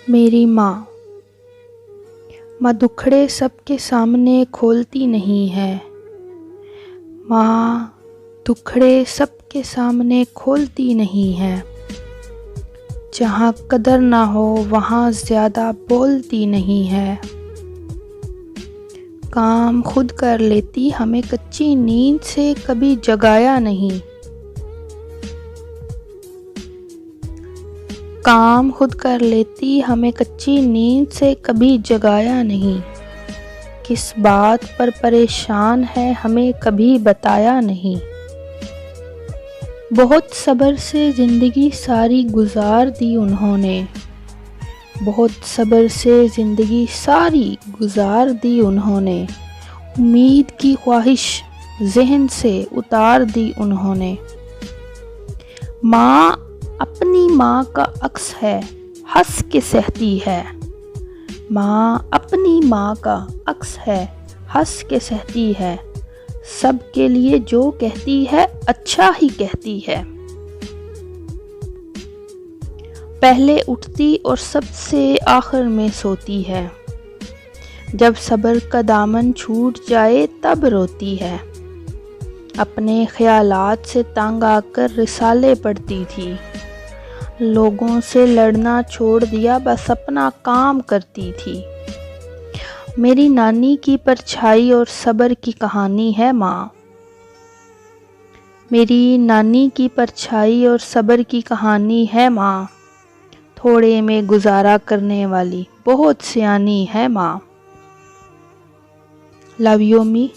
میری ماں دکھڑے سب کے سامنے کھولتی نہیں ہے۔ ماں دکھڑے سب کے سامنے کھولتی نہیں ہے۔ جہاں قدر نہ ہو وہاں زیادہ بولتی نہیں ہے۔ کام خود کر لیتی ہمیں کچی نیند سے کبھی جگایا نہیں۔ کام خود کر لیتی ہمیں کچی نیند سے کبھی جگایا نہیں۔ کس بات پر پریشان ہے ہمیں کبھی بتایا نہیں۔ بہت صبر سے زندگی ساری گزار دی انہوں نے۔ بہت صبر سے زندگی ساری گزار دی انہوں نے۔ امید کی خواہش ذہن سے اتار دی انہوں نے۔ ماں اپنی ماں کا عکس ہے، ہنس کے سہتی ہے۔ ماں اپنی ماں کا عکس ہے، ہنس کے سہتی ہے۔ سب کے لیے جو کہتی ہے اچھا ہی کہتی ہے۔ پہلے اٹھتی اور سب سے آخر میں سوتی ہے۔ جب صبر کا دامن چھوٹ جائے تب روتی ہے۔ اپنے خیالات سے تنگ آ کر رسالے پڑھتی تھی۔ لوگوں سے لڑنا چھوڑ دیا، بس اپنا کام کرتی تھی۔ میری نانی کی پرچھائی اور صبر کی کہانی ہے ماں۔ میری نانی کی پرچھائی اور صبر کی کہانی ہے ماں۔ تھوڑے میں گزارا کرنے والی بہت سیانی ہے ماں۔ Love you me.